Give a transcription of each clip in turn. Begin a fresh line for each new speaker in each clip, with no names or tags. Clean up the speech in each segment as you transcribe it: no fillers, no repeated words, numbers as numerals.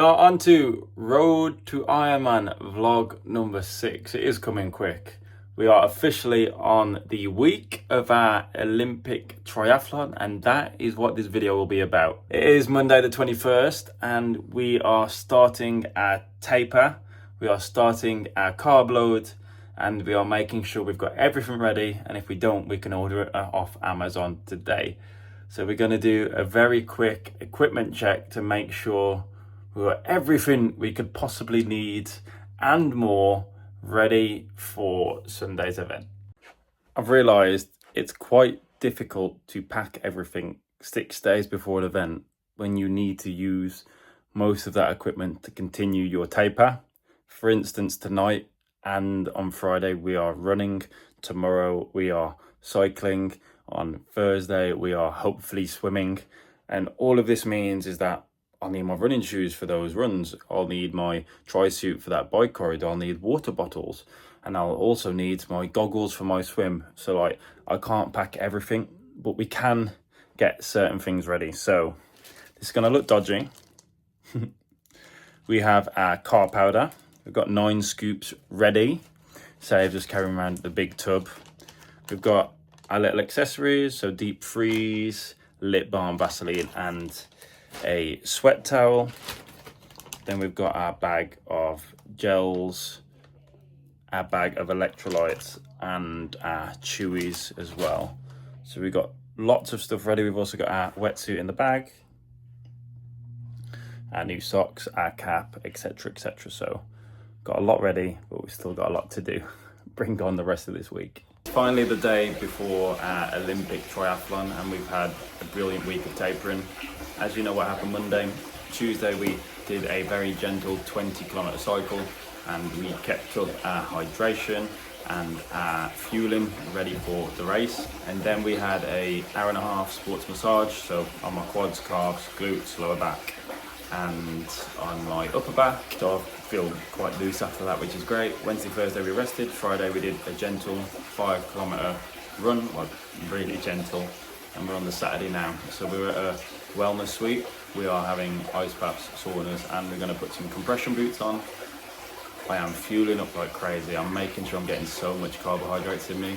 We are on to Road to Ironman vlog number 6. It is coming quick. We are officially on the week of our Olympic triathlon, and that is what this video will be about. It is Monday the 21st, and we are starting our taper. We are starting our carb load, and we are making sure we've got everything ready. And if we don't, we can order it off Amazon today. So we're going to do a very quick equipment check to make sure we got everything we could possibly need and more ready for Sunday's event. I've realised it's quite difficult to pack everything 6 days before an event when you need to use most of that equipment to continue your taper. For instance, tonight and on Friday we are running, tomorrow we are cycling, on Thursday we are hopefully swimming, and all of this means is that I'll need my running shoes for those runs, I'll need my tri-suit for that bike corridor, I'll need water bottles, and I'll also need my goggles for my swim. So like, I can't pack everything, but we can get certain things ready. So this is going to look dodgy. We have our car powder. We've got 9 scoops ready, save of just carrying around the big tub. We've got our little accessories, so deep freeze, lip balm, Vaseline, and a sweat towel. Then we've got our bag of gels, our bag of electrolytes, and our chewies as well. So we've got lots of stuff ready. We've also got our wetsuit in the bag, our new socks, our cap, etc, etc. So got a lot ready, but we've still got a lot to do. Bring on the rest of this week. It's finally the day before our Olympic triathlon, and we've had a brilliant week of tapering. As you know what happened Monday, Tuesday we did a very gentle 20-kilometer cycle, and we kept up our hydration and our fueling ready for the race. And then we had an hour-and-a-half sports massage, so on my quads, calves, glutes, lower back, and on my upper back. So I feel quite loose after that, which is great. Wednesday, Thursday we rested. Friday we did a gentle 5-kilometer run, like really gentle, and we're on the Saturday now. So we were at a wellness suite. We are having ice baths, saunas, and we're going to put some compression boots on. I am fueling up like crazy. I'm making sure I'm getting so much carbohydrates in me,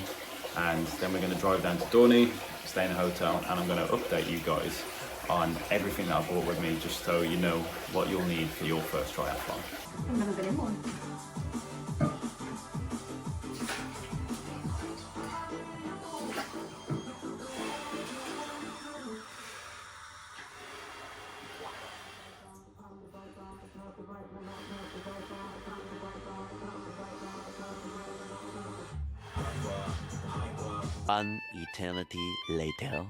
and then we're going to drive down to Dorney, stay in a hotel, and I'm going to update you guys on everything that I brought with me, just so you know what you'll need for your first triathlon.
One eternity later.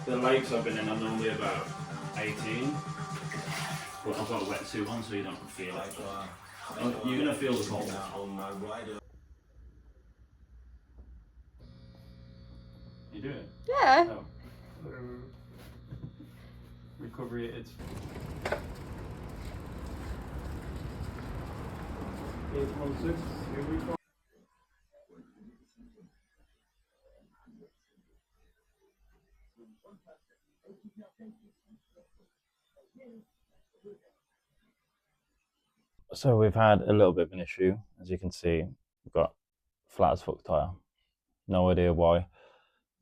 The lakes I've been in are normally about 18, but I've got a wetsuit on so you don't feel it. You're going to feel the cold. You doing it?
Yeah.
Oh. Recovery, it's... So we've had a little bit of an issue. As you can see, we've got flat as fuck tyre. No idea why.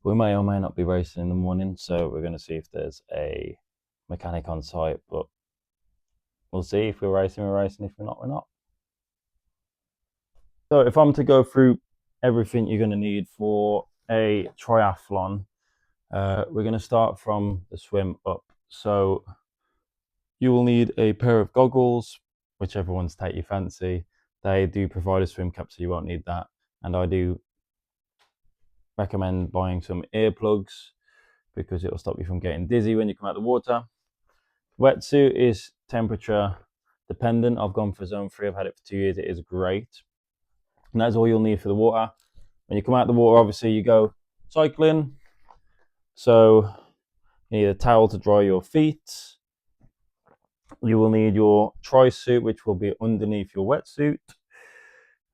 We may or may not be racing in the morning, so we're going to see if there's a mechanic on site, but we'll see. If we're racing, we're racing. If we're not, we're not. So if I'm to go through everything you're going to need for a triathlon, we're going to start from the swim up. So you will need a pair of goggles, whichever ones take your fancy. They do provide a swim cap, so you won't need that. And I do recommend buying some earplugs because it'll stop you from getting dizzy when you come out of the water. Wetsuit is temperature dependent. I've gone for zone 3. I've had it for 2 years. It is great. And that's all you'll need for the water. When you come out of the water, obviously you go cycling. So you need a towel to dry your feet. You will need your tri-suit, which will be underneath your wetsuit.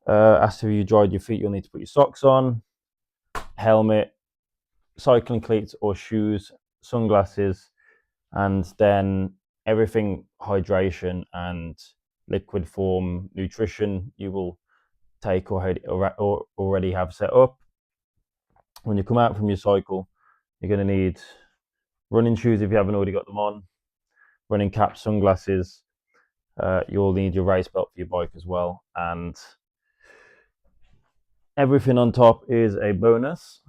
After you dried your feet, you'll need to put your socks on, helmet, cycling cleats or shoes, sunglasses, and then everything hydration and liquid form nutrition you will take or already have set up. When you come out from your cycle, you're going to need running shoes if you haven't already got them on, running caps, sunglasses. You'll need your race belt for your bike as well, and everything on top is a bonus.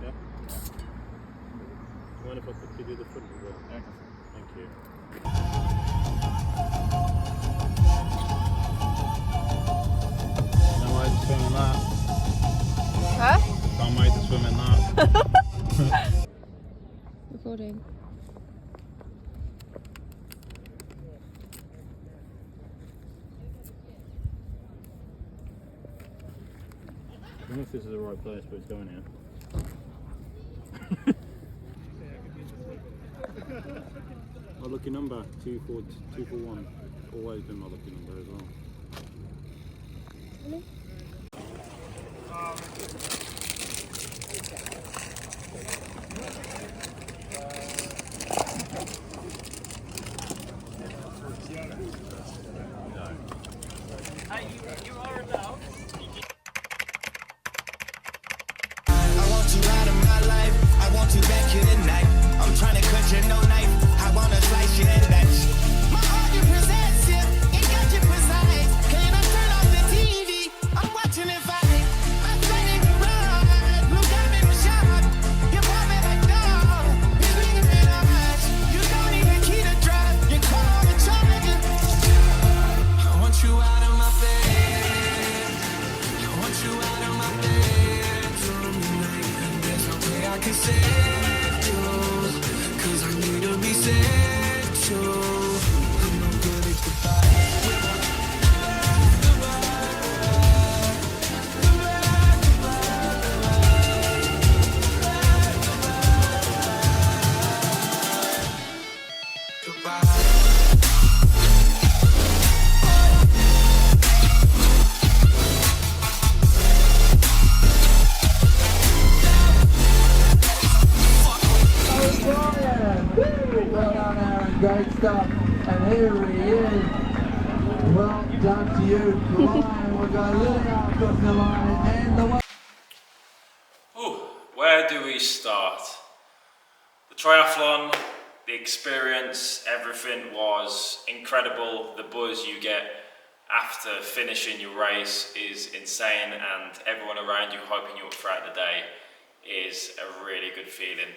Yeah. Do you mind if I quickly do the front as well? Yeah. Thank you. Can't wait to swim in that.
Huh?
Can't wait to swim in that.
Recording.
I don't know if this is the right place, but it's going here. My lucky number, 241. Always been my lucky number as well.
Really?
Trying to cut you no knife. I wanna slice you and that's my heart you possessive. Ain't got you precise. Can I turn off the TV? I'm watching it fight. I'm fighting the ride. Blue diamond shot. You pop me like dog. You leave me in eyes. You don't even key to drive. You call the charger. I want you out of my bed. I want you out of my bed. There's no way I can say.
Great stuff, and here he is. Well done to you, Lion. We'll go a little out across the line and the way.
Where do we start? The triathlon, the experience, everything was incredible. The buzz you get after finishing your race is insane, and everyone around you hyping you up throughout the day is a really good feeling.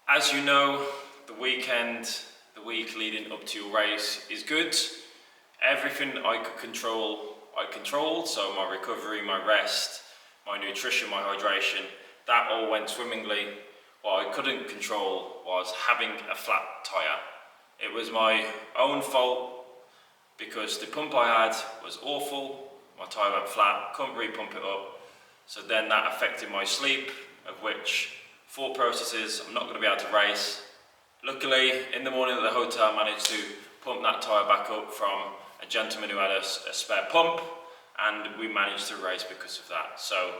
As you know, the week leading up to your race is good. Everything I could control, I controlled. So my recovery, my rest, my nutrition, my hydration, that all went swimmingly. What I couldn't control was having a flat tire. It was my own fault because the pump I had was awful. My tire went flat, couldn't re-pump it up. So then that affected my sleep, of which thought processes, I'm not going to be able to race. Luckily, in the morning at the hotel, I managed to pump that tyre back up from a gentleman who had a spare pump, and we managed to race because of that. So,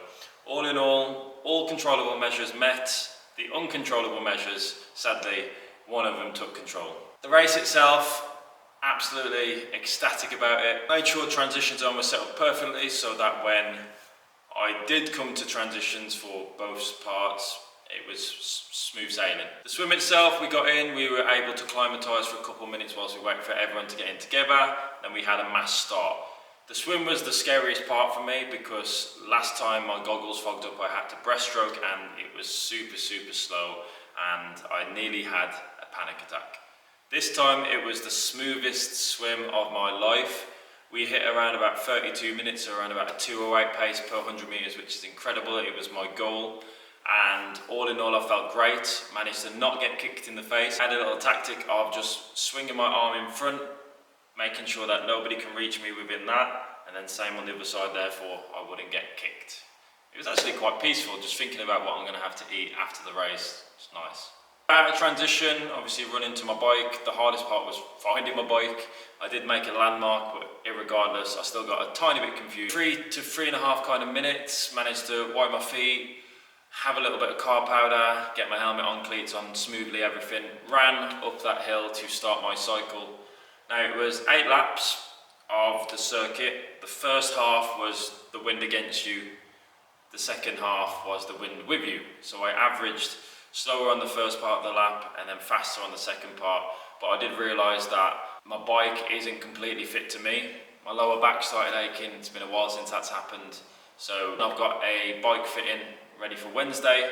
all in all controllable measures met. The uncontrollable measures, sadly, one of them took control. The race itself, absolutely ecstatic about it. Made sure transition zone was set up perfectly so that when I did come to transitions for both parts, it was smooth sailing. The swim itself, we got in, we were able to climatise for a couple of minutes whilst we waited for everyone to get in together, then we had a mass start. The swim was the scariest part for me because last time my goggles fogged up, I had to breaststroke and it was super slow and I nearly had a panic attack. This time it was the smoothest swim of my life. We hit around about 32 minutes, so around about a 2:08 pace per 100 metres, which is incredible. It was my goal. And all in all, I felt great. Managed to not get kicked in the face. I had a little tactic of just swinging my arm in front, making sure that nobody can reach me within that, and then same on the other side, therefore I wouldn't get kicked. It was actually quite peaceful, just thinking about what I'm going to have to eat after the race. It's nice. Out of transition, obviously running to my bike. The hardest part was finding my bike. I did make a landmark, but irregardless, I still got a tiny bit confused. 3 to 3.5 kind of minutes, managed to wipe my feet, have a little bit of car powder, get my helmet on, cleats on smoothly, everything. Ran up that hill to start my cycle. Now it was 8 laps of the circuit. The first half was the wind against you. The second half was the wind with you. So I averaged slower on the first part of the lap and then faster on the second part. But I did realise that my bike isn't completely fit to me. My lower back started aching. It's been a while since that's happened. So I've got a bike fitting ready for Wednesday.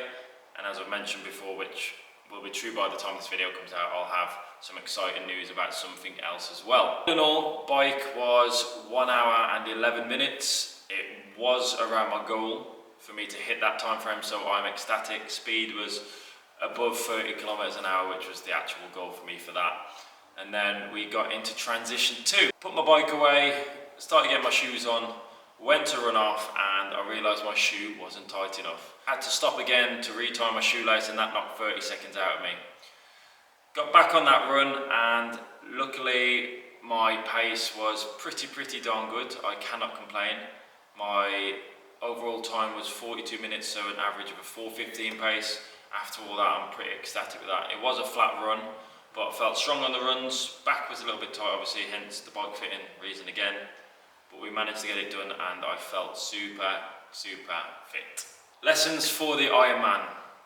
And as I've mentioned before, which will be true by the time this video comes out, I'll have some exciting news about something else as well. All in all, bike was 1 hour and 11 minutes. It was around my goal for me to hit that time frame, so I'm ecstatic. Speed was above 30 kilometers an hour, which was the actual goal for me for that. And then we got into transition 2. Put my bike away, started getting my shoes on, went to run off, and I realized my shoe wasn't tight enough. Had to stop again to retie my shoelace, and that knocked 30 seconds out of me. Got back on that run, and luckily my pace was pretty darn good. I cannot complain. My overall time was 42 minutes, so an average of a 4:15 pace. After all that, I'm pretty ecstatic with that. It was a flat run, but I felt strong on the runs. Back was a little bit tight, obviously, hence the bike fitting reason again. But we managed to get it done, and I felt super fit. Lessons for the Ironman.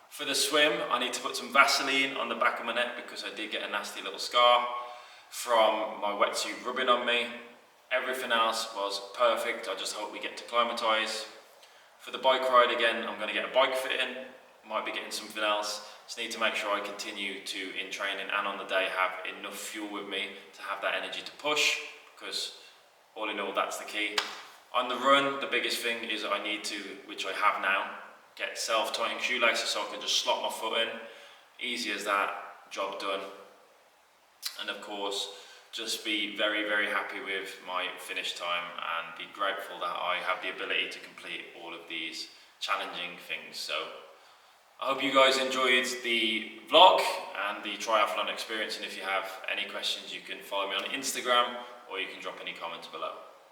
For the swim, I need to put some Vaseline on the back of my neck because I did get a nasty little scar from my wetsuit rubbing on me. Everything else was perfect. I just hope we get to climatise. For the bike ride again, I'm going to get a bike fitting. Might be getting something else. Just need to make sure I continue to, in training and on the day, have enough fuel with me to have that energy to push, because all in all, that's the key. On the run, the biggest thing is I need to, which I have now, get self-tightening shoelaces so I can just slot my foot in. Easy as that, job done. And of course, just be very happy with my finish time and be grateful that I have the ability to complete all of these challenging things. So I hope you guys enjoyed the vlog and the triathlon experience, and if you have any questions, you can follow me on Instagram or you can drop any comments below.